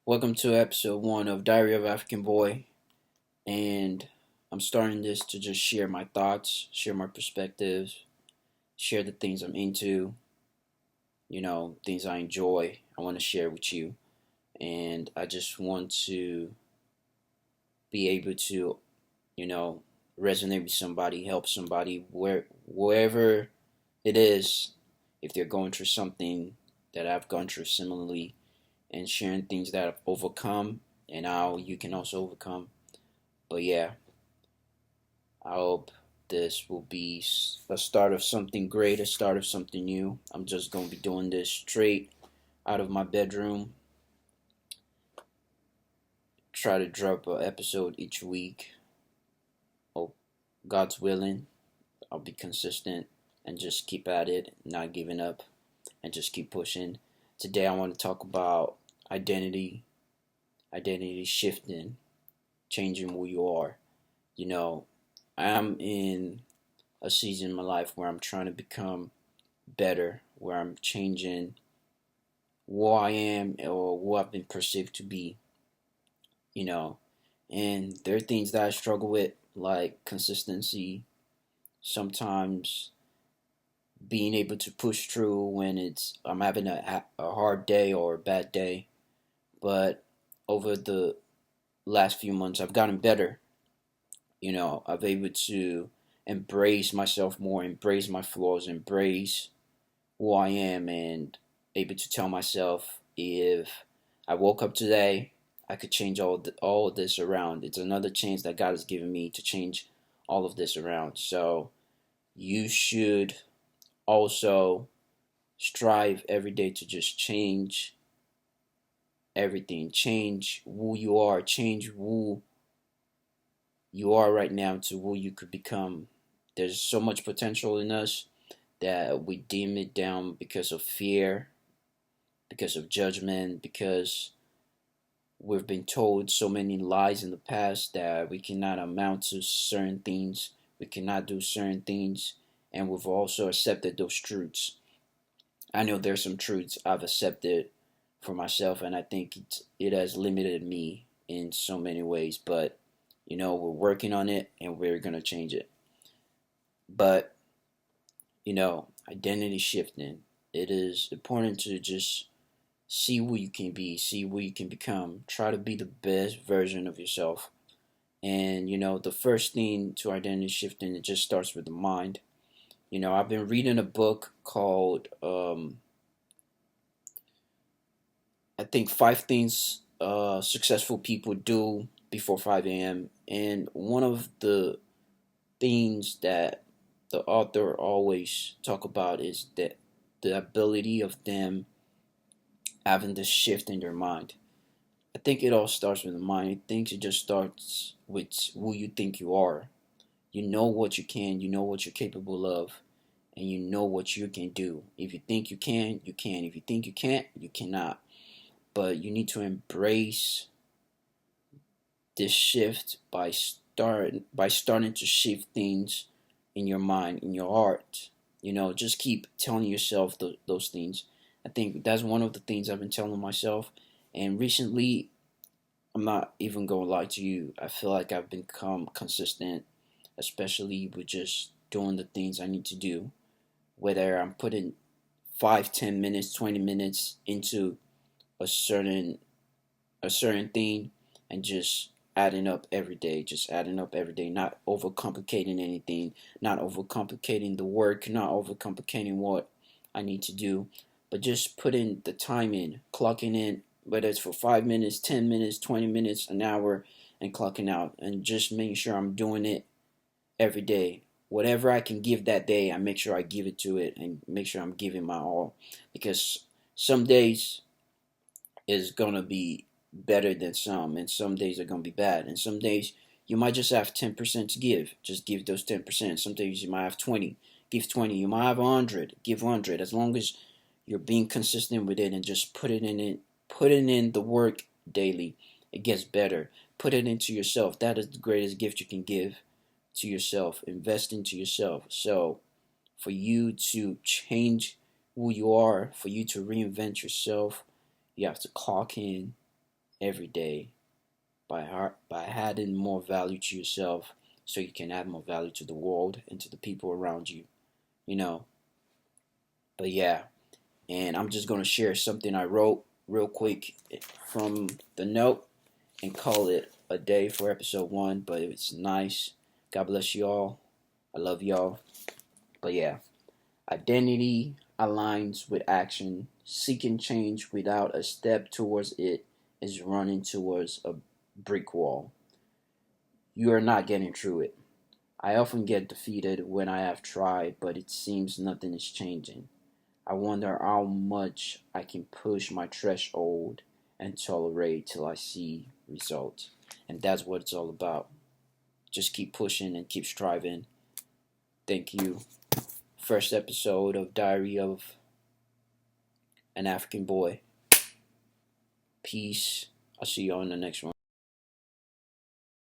Welcome to episode 1 of Diary of African Boy, and I'm starting this to just share my thoughts, share my perspectives, share the things I'm into, things I enjoy. I want to share with you, and I just want to be able to, you know, resonate with somebody, help somebody wherever it is, if they're going through something that I've gone through similarly, and sharing things that I've overcome and how you can also overcome. But yeah, I hope this will be a start of something great, a start of something new. I'm just going to be doing this straight out of my bedroom. Try to drop an episode each week. Hope God's willing, I'll be consistent and just keep at it, not giving up, and just keep pushing. Today I want to talk about identity, identity shifting, changing who you are. You know, I'm in a season in my life where I'm trying to become better, where I'm changing who I am or who I've been perceived to be, you know. And there are things that I struggle with, like consistency, sometimes being able to push through when I'm having a hard day or a bad day. But over the last few months, I've gotten better. I've able to embrace myself more, embrace my flaws, embrace who I am, and able to tell myself if I woke up today, I could change all of this around. It's another chance that God has given me to change all of this around. So you should also strive every day to just change everything, change who you are, change who you are right now to who you could become. There's so much potential in us that we dim it down because of fear, because of judgment, because we've been told so many lies in the past that we cannot amount to certain things, we cannot do certain things, and we've also accepted those truths. I know there's some truths I've accepted for myself, and I think it has limited me in so many ways, but we're working on it and we're going to change it. But, identity shifting, it is important to just see who you can be, see who you can become. Try to be the best version of yourself. And the first thing to identity shifting, it just starts with the mind. I've been reading a book called I think Five Things Successful People Do Before 5 a.m. And one of the things that the author always talk about is that the ability of them having this shift in their mind. I think it all starts with the mind. I think it just starts with who you think you are. You know what you can, you know what you're capable of, and you know what you can do. If you think you can, you can. If you think you can't, you cannot. But you need to embrace this shift by starting to shift things in your mind, in your heart. Just keep telling yourself those things. I think that's one of the things I've been telling myself. And recently, I'm not even going to lie to you. I feel like I've become consistent, especially with just doing the things I need to do. Whether I'm putting 5, 10 minutes, 20 minutes into a certain thing and just adding up every day, not overcomplicating anything, not overcomplicating the work, not overcomplicating what I need to do, but just putting the time in, clocking in, whether it's for 5 minutes, 10 minutes, 20 minutes, an hour, and clocking out, and just making sure I'm doing it every day. Whatever I can give that day, I make sure I give it to it and make sure I'm giving my all, because some days is gonna be better than some, and some days are gonna be bad, and some days you might just have 10% to give. Just give those 10%. Some days you might have 20. Give 20. You might have 100. Give 100. As long as you're being consistent with it and just putting in the work daily, it gets better. Put it into yourself. That is the greatest gift you can give to yourself. Invest into yourself. So, for you to change who you are, for you to reinvent yourself, you have to clock in every day by adding more value to yourself so you can add more value to the world and to the people around you, you know. But yeah, and I'm just going to share something I wrote real quick from the note and call it a day for episode 1, but it's nice. God bless you all. I love y'all. But yeah, identity aligns with action. Seeking change without a step towards it is running towards a brick wall. You are not getting through it. I often get defeated when I have tried, but it seems nothing is changing. I wonder how much I can push my threshold and tolerate till I see results. And that's what it's all about. Just keep pushing and keep striving. Thank you. First episode of Diary of an African Boy. Peace. I'll see you on the next one.